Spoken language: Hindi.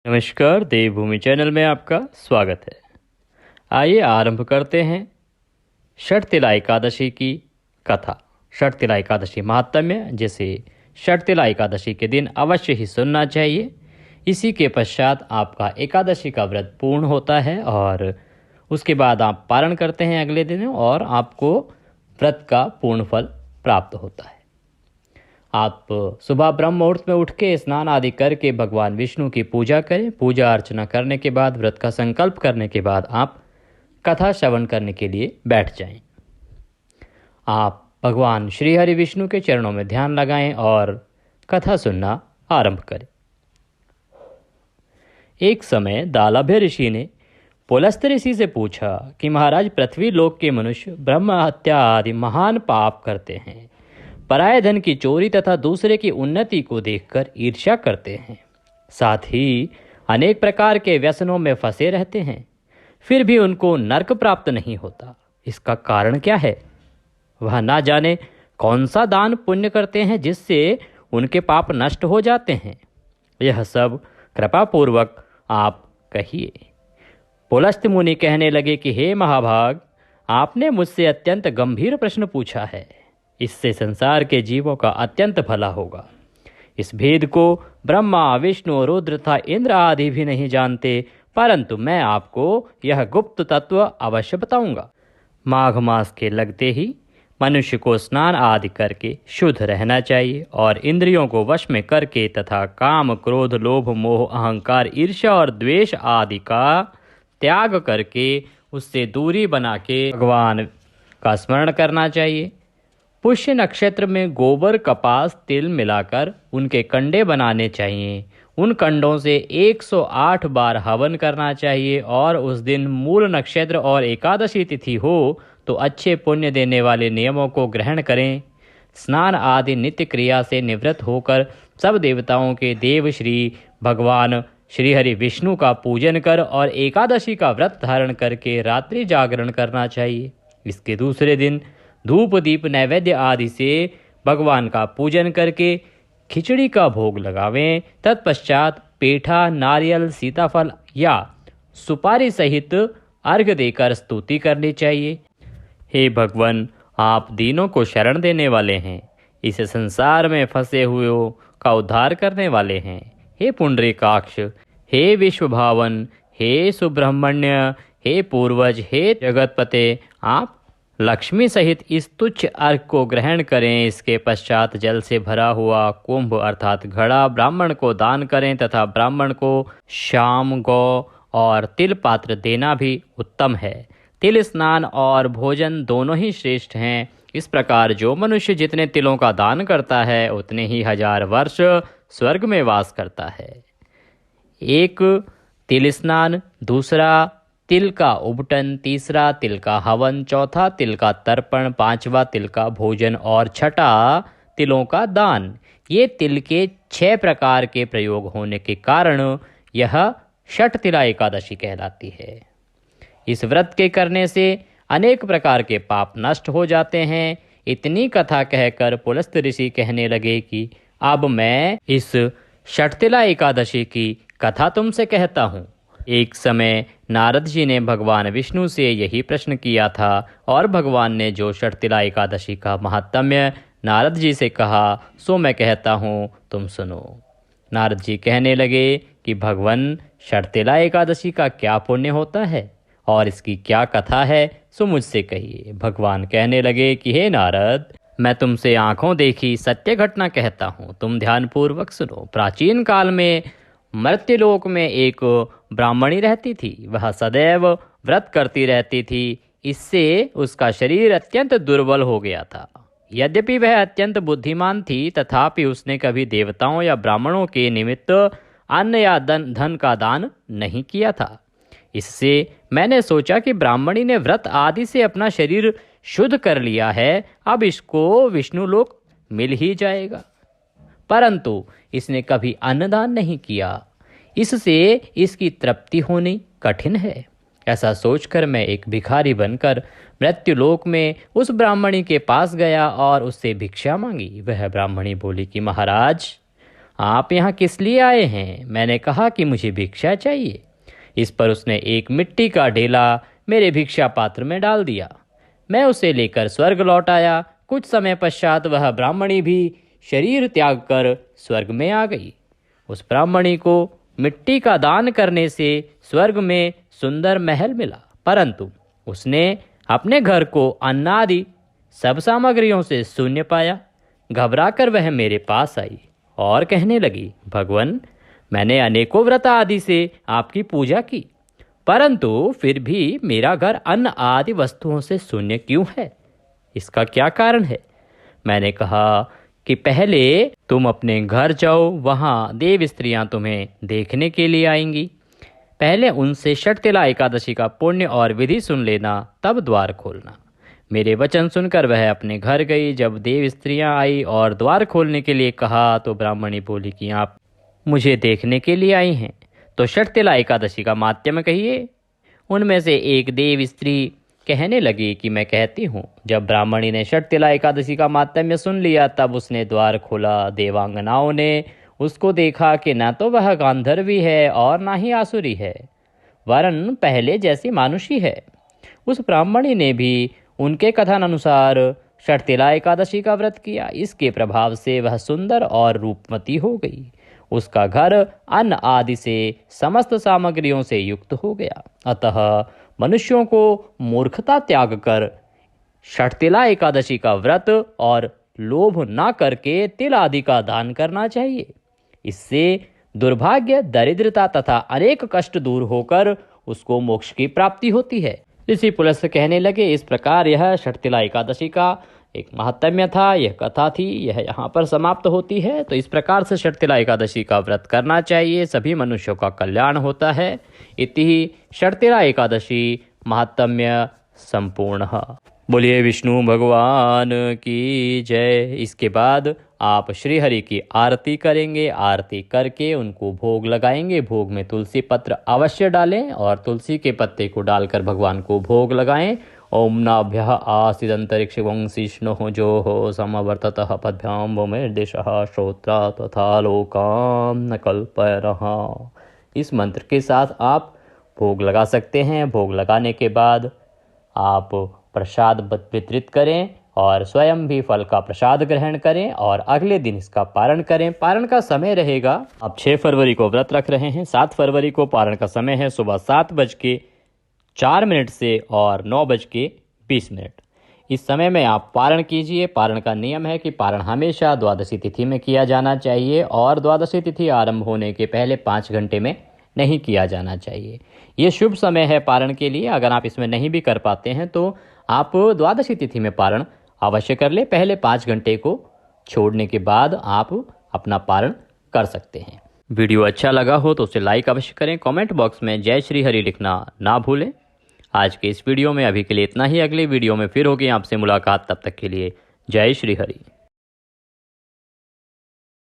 नमस्कार, देवभूमि चैनल में आपका स्वागत है। आइए आरंभ करते हैं षटतिला एकादशी की कथा। षटतिला एकादशी महात्म्य, जिसे षटतिला एकादशी के दिन अवश्य ही सुनना चाहिए। इसी के पश्चात आपका एकादशी का व्रत पूर्ण होता है और उसके बाद आप पारण करते हैं अगले दिन और आपको व्रत का पूर्ण फल प्राप्त होता है। आप सुबह ब्रह्म मुहूर्त में उठ के स्नान आदि करके भगवान विष्णु की पूजा करें। पूजा अर्चना करने के बाद, व्रत का संकल्प करने के बाद आप कथा श्रवण करने के लिए बैठ जाएं। आप भगवान श्री हरि विष्णु के चरणों में ध्यान लगाएं और कथा सुनना आरंभ करें। एक समय दालभ्य ऋषि ने पुलस्त ऋषि से पूछा कि महाराज, पृथ्वी लोक के मनुष्य ब्रह्म हत्या आदि महान पाप करते हैं, पराये धन की चोरी तथा दूसरे की उन्नति को देखकर ईर्ष्या करते हैं, साथ ही अनेक प्रकार के व्यसनों में फंसे रहते हैं, फिर भी उनको नरक प्राप्त नहीं होता। इसका कारण क्या है? वह ना जाने कौन सा दान पुण्य करते हैं जिससे उनके पाप नष्ट हो जाते हैं। यह सब कृपा पूर्वक आप कहिए। पुलस्त मुनि कहने लगे कि हे महाभाग, आपने मुझसे अत्यंत गंभीर प्रश्न पूछा है। इससे संसार के जीवों का अत्यंत भला होगा। इस भेद को ब्रह्मा, विष्णु, रुद्र तथा इंद्र आदि भी नहीं जानते, परंतु मैं आपको यह गुप्त तत्व अवश्य बताऊंगा। माघ मास के लगते ही मनुष्य को स्नान आदि करके शुद्ध रहना चाहिए और इंद्रियों को वश में करके तथा काम, क्रोध, लोभ, मोह, अहंकार, ईर्ष्या और द्वेष आदि का त्याग करके उससे दूरी बना के भगवान का स्मरण करना चाहिए। पुष्य नक्षत्र में गोबर, कपास, तिल मिलाकर उनके कंडे बनाने चाहिए। उन कंडों से 108 बार हवन करना चाहिए और उस दिन मूल नक्षत्र और एकादशी तिथि हो तो अच्छे पुण्य देने वाले नियमों को ग्रहण करें। स्नान आदि नित्य क्रिया से निवृत्त होकर सब देवताओं के देव श्री भगवान श्री हरि विष्णु का पूजन कर और एकादशी का व्रत धारण करके रात्रि जागरण करना चाहिए। इसके दूसरे दिन धूप, दीप, नैवेद्य आदि से भगवान का पूजन करके खिचड़ी का भोग लगावें। तत्पश्चात पेठा, नारियल, सीताफल या सुपारी सहित अर्घ्य देकर स्तुति करनी चाहिए। हे भगवान, आप दीनों को शरण देने वाले हैं, इस संसार में फंसे हुए का उद्धार करने वाले हैं। हे पुंडरीकाक्ष, हे विश्वभावन, हे सुब्रह्मण्य, हे पूर्वज, हे जगतपते, आप लक्ष्मी सहित इस तुच्छ अर्घ को ग्रहण करें। इसके पश्चात जल से भरा हुआ कुंभ अर्थात घड़ा ब्राह्मण को दान करें तथा ब्राह्मण को शाम, गौ और तिल पात्र देना भी उत्तम है। तिल स्नान और भोजन दोनों ही श्रेष्ठ हैं। इस प्रकार जो मनुष्य जितने तिलों का दान करता है उतने ही 1000 वर्ष स्वर्ग में वास करता है। एक तिल स्नान, दूसरा तिल का उबटन, तीसरा तिल का हवन, चौथा तिल का तर्पण, पांचवा तिल का भोजन और छठा तिलों का दान। ये तिल के 6 प्रकार के प्रयोग होने के कारण यह षटतिला एकादशी कहलाती है। इस व्रत के करने से अनेक प्रकार के पाप नष्ट हो जाते हैं। इतनी कथा कहकर पुलस्त ऋषि कहने लगे कि अब मैं इस षटतिला एकादशी की कथा तुमसे कहता हूँ। एक समय नारद जी ने भगवान विष्णु से यही प्रश्न किया था और भगवान ने जो षटतिला एकादशी का महात्म्य नारद जी से कहा सो मैं कहता हूँ, तुम सुनो। नारद जी कहने लगे कि भगवान, षटतिला एकादशी का क्या पुण्य होता है और इसकी क्या कथा है, सो मुझसे कहिए। भगवान कहने लगे कि हे नारद, मैं तुमसे आंखों देखी सत्य घटना कहता हूँ, तुम ध्यानपूर्वक सुनो। प्राचीन काल में मर्त्यलोक में एक ब्राह्मणी रहती थी। वह सदैव व्रत करती रहती थी। इससे उसका शरीर अत्यंत दुर्बल हो गया था। यद्यपि वह अत्यंत बुद्धिमान थी, तथापि उसने कभी देवताओं या ब्राह्मणों के निमित्त अन्न या धन का दान नहीं किया था। इससे मैंने सोचा कि ब्राह्मणी ने व्रत आदि से अपना शरीर शुद्ध कर लिया है, अब इसको विष्णुलोक मिल ही जाएगा। परंतु इसने कभी अन्नदान नहीं किया, इससे इसकी तृप्ति होनी कठिन है। ऐसा सोचकर मैं एक भिखारी बनकर मृत्युलोक में उस ब्राह्मणी के पास गया और उससे भिक्षा मांगी। वह ब्राह्मणी बोली कि महाराज, आप यहाँ किस लिए आए हैं? मैंने कहा कि मुझे भिक्षा चाहिए। इस पर उसने एक मिट्टी का ढेला मेरे भिक्षा पात्र में डाल दिया। मैं उसे लेकर स्वर्ग लौट आया। कुछ समय पश्चात वह ब्राह्मणी भी शरीर त्याग कर स्वर्ग में आ गई। उस ब्राह्मणी को मिट्टी का दान करने से स्वर्ग में सुंदर महल मिला, परंतु उसने अपने घर को अन्न आदि सब सामग्रियों से शून्य पाया। घबराकर वह मेरे पास आई और कहने लगी, भगवान, मैंने अनेकों व्रत आदि से आपकी पूजा की, परंतु फिर भी मेरा घर अन्न आदि वस्तुओं से शून्य क्यों है? इसका क्या कारण है? मैंने कहा कि पहले तुम अपने घर जाओ, वहाँ देव स्त्रियाँ तुम्हें देखने के लिए आएंगी। पहले उनसे षटतिला एकादशी का पुण्य और विधि सुन लेना, तब द्वार खोलना। मेरे वचन सुनकर वह अपने घर गई। जब देव स्त्रियाँ आई और द्वार खोलने के लिए कहा तो ब्राह्मणी बोली कि आप मुझे देखने के लिए आई हैं, तो षटतिला एकादशी का माध्यम कहिए। उनमें से एक देव स्त्री कहने लगी कि मैं कहती हूँ। जब ब्राह्मणी ने षटतिला एकादशी का माध्यम सुन लिया, तब उसने द्वार खोला। देवांगनाओं ने उसको देखा कि न तो वह गांधर्वी है और न ही आसुरी है, वरन पहले जैसी मानुषी है। उस ब्राह्मणी ने भी उनके कथन अनुसार षटतिला एकादशी का व्रत किया। इसके प्रभाव से वह सुंदर और रूपवती हो गई। उसका घर अन्न आदि से समस्त सामग्रियों से युक्त हो गया। अतः मनुष्यों को मूर्खता त्याग कर षटतिला एकादशी का व्रत और लोभ न करके तिल आदि का दान करना चाहिए। इससे दुर्भाग्य, दरिद्रता तथा अनेक कष्ट दूर होकर उसको मोक्ष की प्राप्ति होती है। ऋषि पुलस्त्य कहने लगे, इस प्रकार यह षटतिला एकादशी का एक महात्म्य था, यह कथा थी, यह यहाँ पर समाप्त होती है। तो इस प्रकार से षटतिला एकादशी का व्रत करना चाहिए, सभी मनुष्यों का कल्याण होता है। इति षटतिला एकादशी महात्म्य संपूर्ण। बोलिए विष्णु भगवान की जय। इसके बाद आप श्रीहरि की आरती करेंगे। आरती करके उनको भोग लगाएंगे। भोग में तुलसी पत्र अवश्य डालें और तुलसी के पत्ते को डालकर भगवान को भोग लगाएं। ओम नाभ्यः आसीदंतरिक्ष वंशिष्णुः जो हो समवर्ततः पद्भ्यां भूमिर्दिशः श्रोत्रा तथा लोकाम न कल्पयरः। इस मंत्र के साथ आप भोग लगा सकते हैं। भोग लगाने के बाद आप प्रसाद वितरित करें और स्वयं भी फल का प्रसाद ग्रहण करें और अगले दिन इसका पारण करें। पारण का समय रहेगा, आप 6 फरवरी को व्रत रख रहे हैं, 7 फरवरी को पारण का समय है सुबह 7:04 से और 9:20। इस समय में आप पारण कीजिए। पारण का नियम है कि पारण हमेशा द्वादशी तिथि में किया जाना चाहिए और द्वादशी तिथि आरंभ होने के पहले 5 घंटे में नहीं किया जाना चाहिए। ये शुभ समय है पारण के लिए। अगर आप इसमें नहीं भी कर पाते हैं तो आप द्वादशी तिथि में पारण अवश्य कर ले। पहले 5 घंटे को छोड़ने के बाद आप अपना पारण कर सकते हैं। वीडियो अच्छा लगा हो तो उसे लाइक अवश्य करें। कमेंट बॉक्स में जय श्री हरि लिखना ना भूलें। आज के इस वीडियो में अभी के लिए इतना ही। अगले वीडियो में फिर होगी आपसे मुलाकात। तब तक के लिए जय श्री हरि।